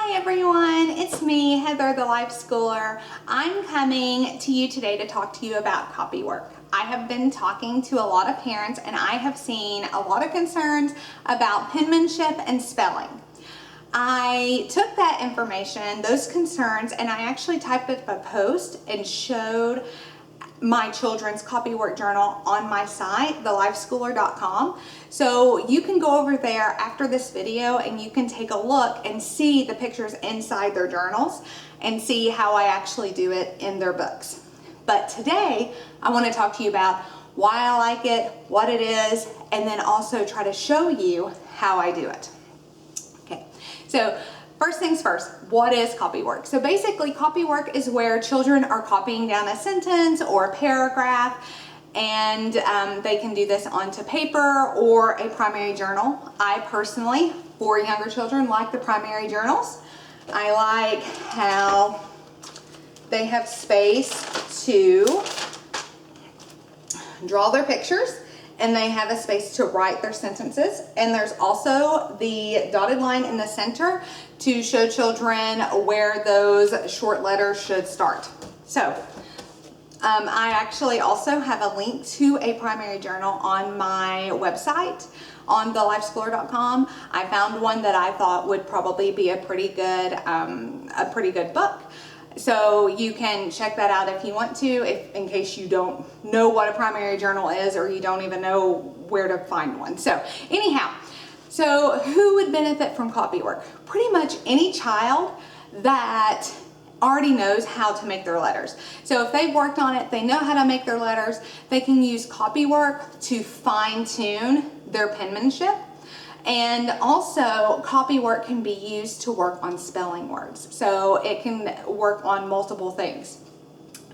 Hi everyone, it's me, Heather the Life Schooler. I'm coming to you today to talk to you about Copywork. I have been talking to a lot of parents and I have seen a lot of concerns about penmanship and spelling. I took that information, those concerns, and I actually typed up a post and showed my children's Copywork journal on my site, thelifeschooler.com. So you can go over there after this video and you can take a look and see the pictures inside their journals and see how I actually do it in their books. But today I want to talk to you about why I like it, what it is, and then also try to show you how I do it. Okay, so first things first, what is Copywork? So basically Copywork is where children are copying down a sentence or a paragraph, and they can do this onto paper or a primary journal. I personally, for younger children, like the primary journals. I like how they have space to draw their pictures, and they have a space to write their sentences. And there's also the dotted line in the center to show children where those short letters should start. So I actually also have a link to a primary journal on my website on thelifeschooler.com. I found one that I thought would probably be a pretty good book. So you can check that out if you want to, in case you don't know what a primary journal is or you don't even know where to find one. So anyhow, so who would benefit from Copywork? Pretty much any child that already knows how to make their letters. So if they've worked on it, they know how to make their letters, they can use Copywork to fine-tune their penmanship. And also Copywork can be used to work on spelling words. So it can work on multiple things.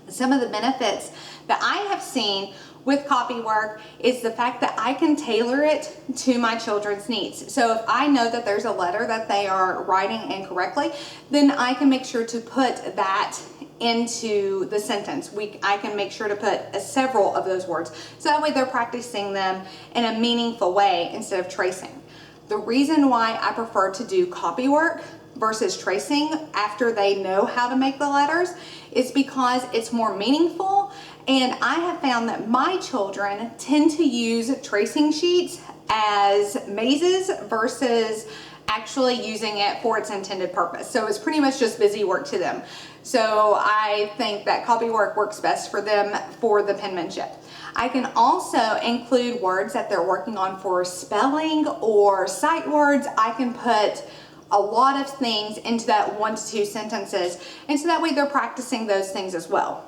Some of the benefits that I have seen with Copywork is the fact that I can tailor it to my children's needs. So if I know that there's a letter that they are writing incorrectly, then I can make sure to put that into the sentence. I can make sure to put several of those words. So that way they're practicing them in a meaningful way instead of tracing. The reason why I prefer to do Copywork versus tracing after they know how to make the letters is because it's more meaningful, and I have found that my children tend to use tracing sheets as mazes versus actually using it for its intended purpose. So it's pretty much just busy work to them. So I think that Copywork works best for them for the penmanship. I can also include words that they're working on for spelling or sight words. I can put a lot of things into that 1 to 2 sentences, and so that way they're practicing those things as well.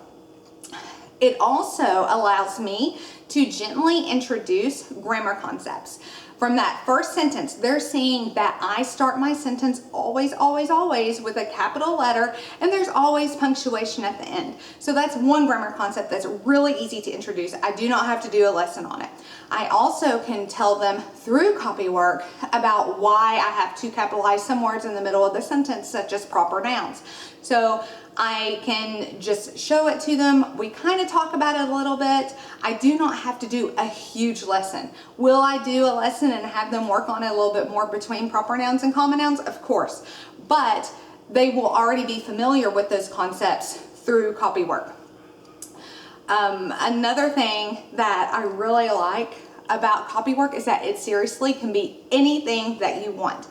It also allows me to gently introduce grammar concepts. From that first sentence, they're seeing that I start my sentence always, always, always with a capital letter, and there's always punctuation at the end. So that's one grammar concept that's really easy to introduce. I do not have to do a lesson on it. I also can tell them through Copywork about why I have to capitalize some words in the middle of the sentence, such as proper nouns. So I can just show it to them. We kind of talk about it a little bit. I do not have to do a huge lesson. Will I do a lesson and have them work on it a little bit more between proper nouns and common nouns? Of course. But they will already be familiar with those concepts through Copywork. Another thing that I really like about Copywork is that it seriously can be anything that you want.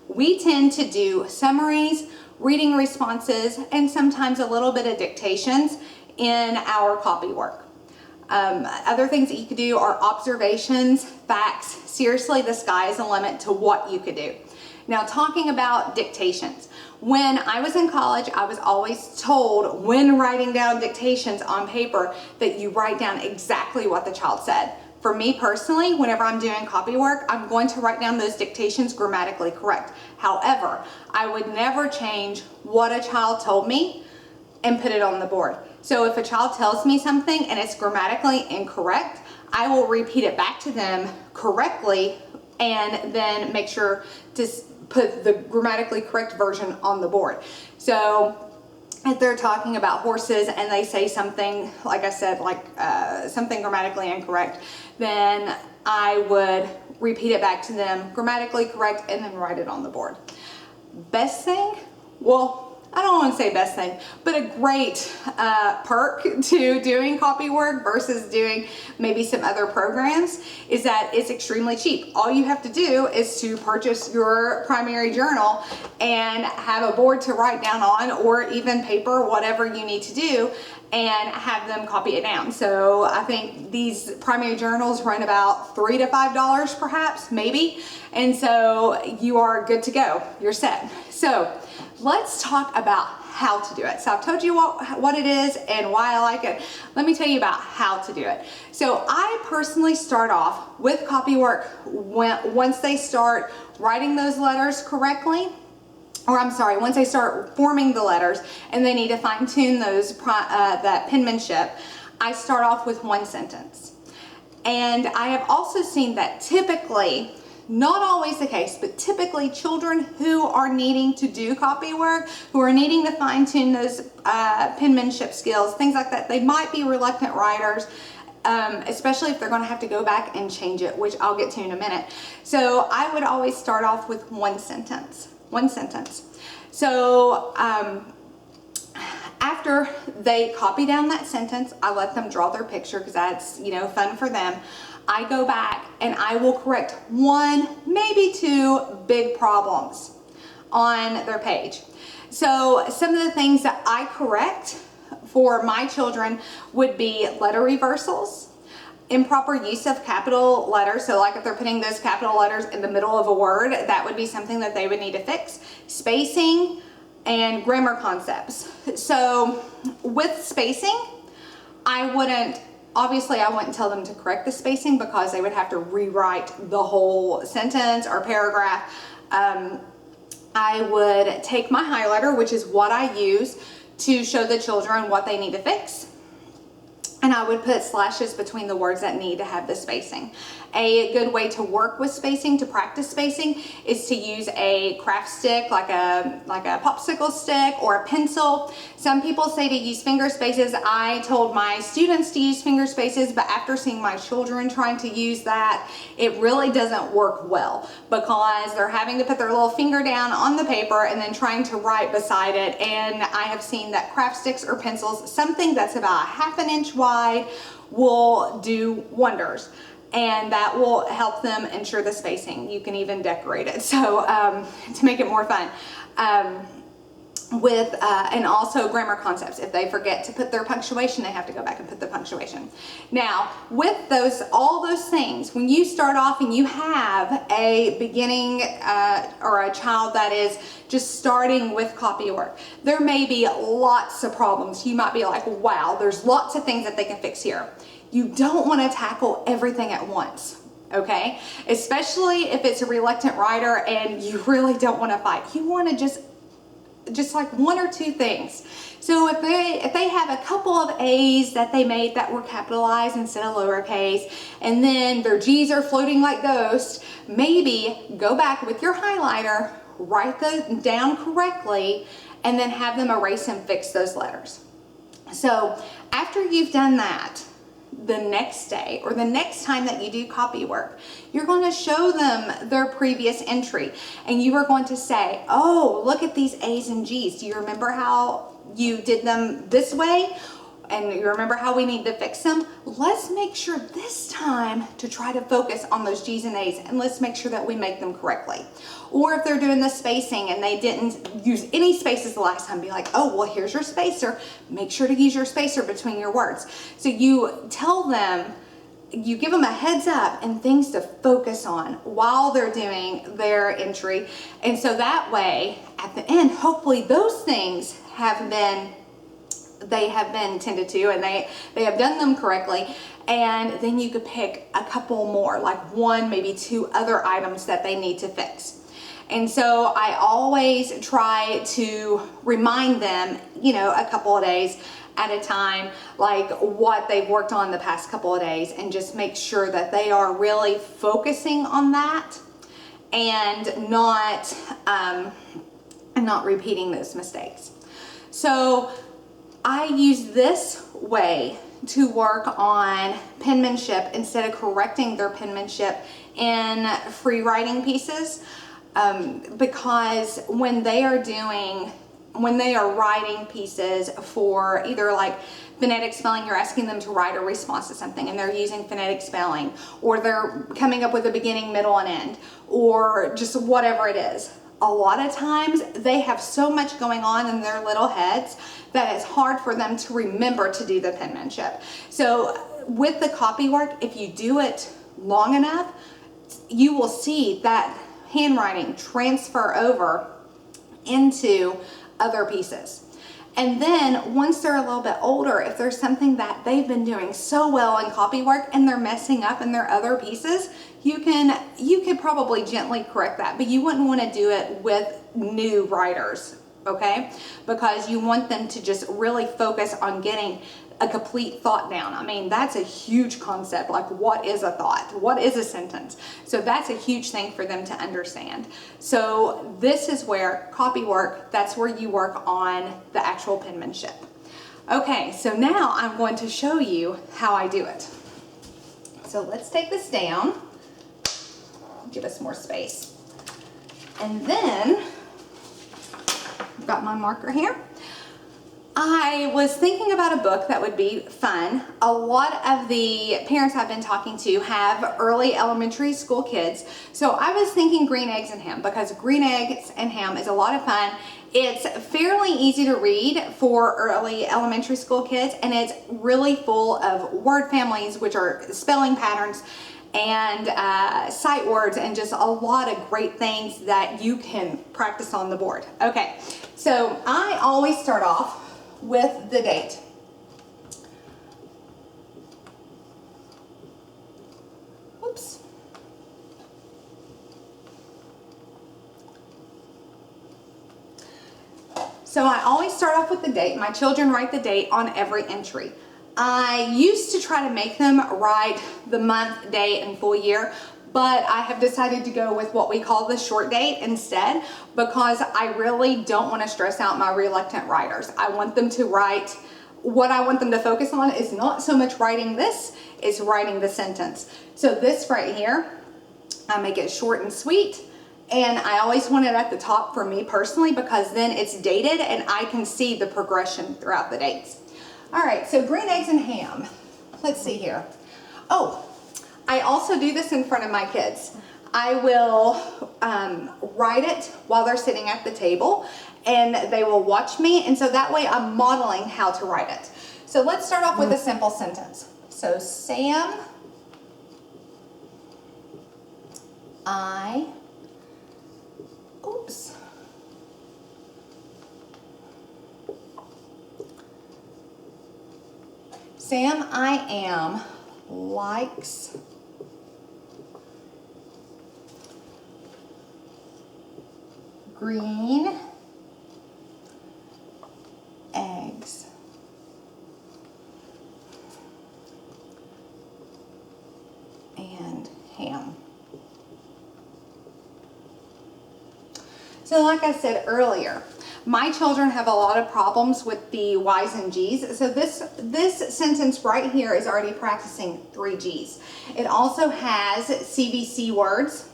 We tend to do summaries, reading responses, and sometimes a little bit of dictations in our Copywork. Other things that you could do are observations, facts. Seriously, the sky is the limit to what you could do. Now, talking about dictations. When I was in college, I was always told when writing down dictations on paper that you write down exactly what the child said. For me personally, whenever I'm doing Copywork, I'm going to write down those dictations grammatically correct. However, I would never change what a child told me and put it on the board. So if a child tells me something and it's grammatically incorrect, I will repeat it back to them correctly and then make sure to put the grammatically correct version on the board. So if they're talking about horses and they say something, like I said, something grammatically incorrect, then I would repeat it back to them grammatically correct and then write it on the board. Best thing well, I don't want to say best thing, but a great perk to doing Copywork versus doing maybe some other programs is that it's extremely cheap. All you have to do is to purchase your primary journal and have a board to write down on, or even paper, whatever you need to do, and have them copy it down. So I think these primary journals run about $3 to $5 perhaps, maybe. And so you are good to go, you're set. So let's talk about how to do it. So I've told you what it is and why I like it. Let me tell you about how to do it. So I personally start off with Copywork once they start writing those letters correctly, or I'm sorry, once they start forming the letters and they need to fine tune those, that penmanship, I start off with one sentence. And I have also seen that typically, not always the case, but typically children who are needing to do Copywork, who are needing to fine tune those penmanship skills, things like that, they might be reluctant writers, especially if they're going to have to go back and change it, which I'll get to in a minute. So I would always start off with one sentence. So after they copy down that sentence, I let them draw their picture because that's, you know, fun for them. I go back and I will correct one, maybe two big problems on their page. So some of the things that I correct for my children would be letter reversals, improper use of capital letters. So like if they're putting those capital letters in the middle of a word, that would be something that they would need to fix. Spacing and grammar concepts. So with spacing, obviously I wouldn't tell them to correct the spacing because they would have to rewrite the whole sentence or paragraph. I would take my highlighter, which is what I use to show the children what they need to fix. And I would put slashes between the words that need to have the spacing. A good way to work with spacing, to practice spacing, is to use a craft stick, like a popsicle stick or a pencil. Some people say to use finger spaces. I told my students to use finger spaces, but after seeing my children trying to use that, it really doesn't work well because they're having to put their little finger down on the paper and then trying to write beside it. And I have seen that craft sticks or pencils, something that's about 1/2 inch wide, will do wonders. And that will help them ensure the spacing. You can even decorate it, so to make it more fun. And also grammar concepts. If they forget to put their punctuation, they have to go back and put the punctuation. Now, with all those things, when you start off and you have a beginning or a child that is just starting with Copywork, there may be lots of problems. You might be like, wow, there's lots of things that they can fix here. You don't want to tackle everything at once, okay? Especially if it's a reluctant writer and you really don't want to fight. You want to just like one or two things. So if they have a couple of A's that they made that were capitalized instead of lowercase, and then their G's are floating like ghosts, maybe go back with your highlighter, write them down correctly, and then have them erase and fix those letters. So after you've done that, the next day or the next time that you do Copywork, you're going to show them their previous entry and you are going to say, oh, look at these A's and G's. Do you remember how you did them this way? And you remember how we need to fix them? Let's make sure this time to try to focus on those G's and A's, and let's make sure that we make them correctly. Or if they're doing the spacing and they didn't use any spaces the last time, be like, oh, well, here's your spacer. Make sure to use your spacer between your words. So you tell them, you give them a heads up and things to focus on while they're doing their entry. And so that way, at the end, hopefully those things have been tended to and they have done them correctly, and then you could pick a couple more, like one, maybe two other items that they need to fix. And so I always try to remind them, a couple of days at a time, like what they've worked on the past couple of days, and just make sure that they are really focusing on that and not repeating those mistakes. So I use this way to work on penmanship instead of correcting their penmanship in free writing pieces, because when they are doing when they are writing pieces for either like phonetic spelling, you're asking them to write a response to something and they're using phonetic spelling, or they're coming up with a beginning, middle, and end, or just whatever it is. A lot of times they have so much going on in their little heads that it's hard for them to remember to do the penmanship. So with the Copywork, if you do it long enough, you will see that handwriting transfer over into other pieces. And then once they're a little bit older, if there's something that they've been doing so well in Copywork and they're messing up in their other pieces, you could probably gently correct that, but you wouldn't want to do it with new writers, okay? Because you want them to just really focus on getting a complete thought down. I mean, that's a huge concept. Like, what is a thought? What is a sentence? So that's a huge thing for them to understand. So this is where Copywork, that's where you work on the actual penmanship. Okay, so now I'm going to show you how I do it. So let's take this down, give us more space. And then I've got my marker here. I was thinking about a book that would be fun. A lot of the parents I've been talking to have early elementary school kids. So I was thinking Green Eggs and Ham, because Green Eggs and Ham is a lot of fun. It's fairly easy to read for early elementary school kids, and it's really full of word families, which are spelling patterns and sight words, and just a lot of great things that you can practice on the board. Okay, so I always start off with the date. Whoops. So I always start off with the date. My children write the date on every entry. I used to try to make them write the month, day, and full year, but I have decided to go with what we call the short date instead, because I really don't want to stress out my reluctant writers. I want them to write, what I want them to focus on is not so much writing this, it's writing the sentence. So this right here, I make it short and sweet, and I always want it at the top for me personally, because then it's dated and I can see the progression throughout the dates. All right, so Green Eggs and Ham. Let's see here. Oh, I also do this in front of my kids. I will write it while they're sitting at the table, and they will watch me, and so that way I'm modeling how to write it. So let's start off with a simple sentence. So Sam, I, oops. Sam, I am, likes green eggs and ham. So like I said earlier, my children have a lot of problems with the Y's and G's. So this sentence right here is already practicing 3 G's. It also has CVC words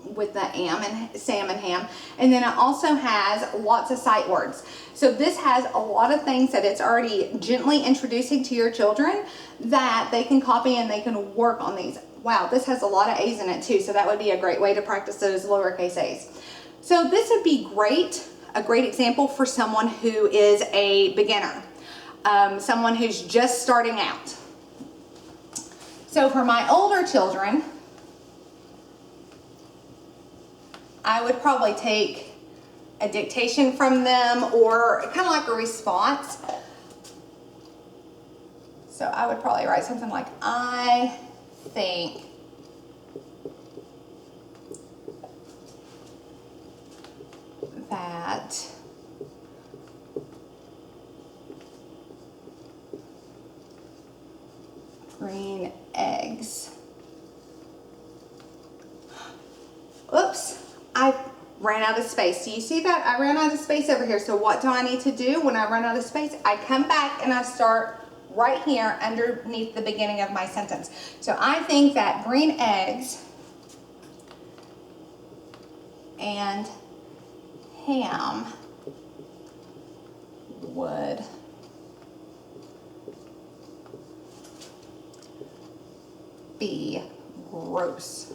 with the am and Sam and ham. And then it also has lots of sight words. So this has a lot of things that it's already gently introducing to your children that they can copy and they can work on these. Wow, this has a lot of A's in it too. So that would be a great way to practice those lowercase A's. So this would be great. A great example for someone who is a beginner, someone who's just starting out. So for my older children, I would probably take a dictation from them, or kind of like a response. So I would probably write something like, I think that green eggs. Oops, I ran out of space. Do you see that? I ran out of space over here. So what do I need to do when I run out of space? I come back and I start right here underneath the beginning of my sentence. So I think that green eggs and ham would be gross.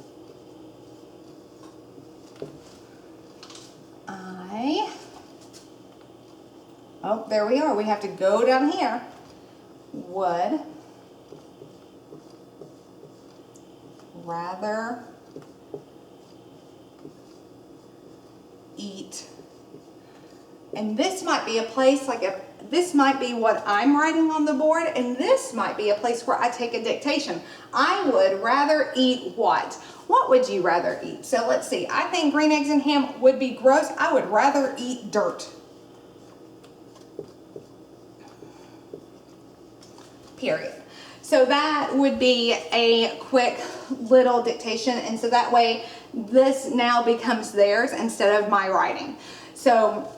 Oh, there we are. We have to go down here. Would rather eat. And this might be a place, like this might be what I'm writing on the board, and this might be a place where I take a dictation. I would rather eat what? What would you rather eat? So let's see. I think green eggs and ham would be gross. I would rather eat dirt. Period. So that would be a quick little dictation, and so that way this now becomes theirs instead of my writing. So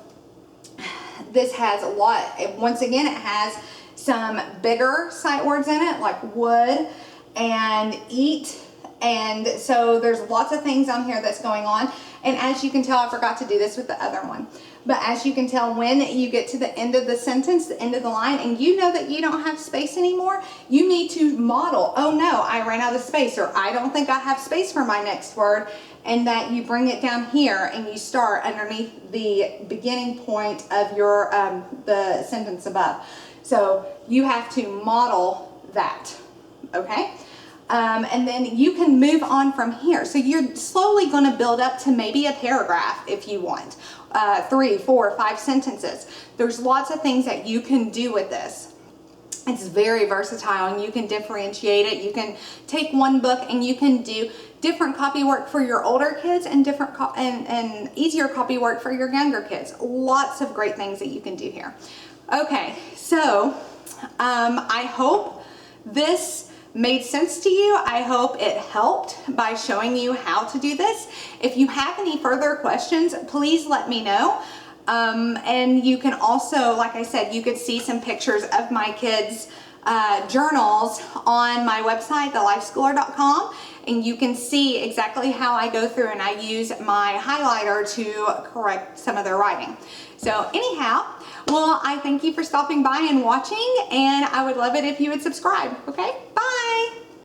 this has a lot, once again, it has some bigger sight words in it, like would and eat, and so there's lots of things on here that's going on. And as you can tell, I forgot to do this with the other one, but as you can tell, when you get to the end of the sentence, the end of the line, and you know that you don't have space anymore, you need to model, oh no, I ran out of space, or I don't think I have space for my next word, and that you bring it down here and you start underneath the beginning point of your the sentence above. So you have to model that, okay? And then you can move on from here. So you're slowly going to build up to maybe a paragraph if you want. 3, 4, 5 sentences. There's lots of things that you can do with this. It's very versatile, and you can differentiate it. You can take one book and you can do different copy work for your older kids and different and easier copy work for your younger kids. Lots of great things that you can do here. Okay, so I hope this made sense to you. I hope it helped by showing you how to do this. If you have any further questions, please let me know. And you can also, like I said, you could see some pictures of my kids' journals on my website, thelifeschooler.com, and you can see exactly how I go through and I use my highlighter to correct some of their writing. So anyhow, well, I thank you for stopping by and watching, and I would love it if you would subscribe. Okay, bye.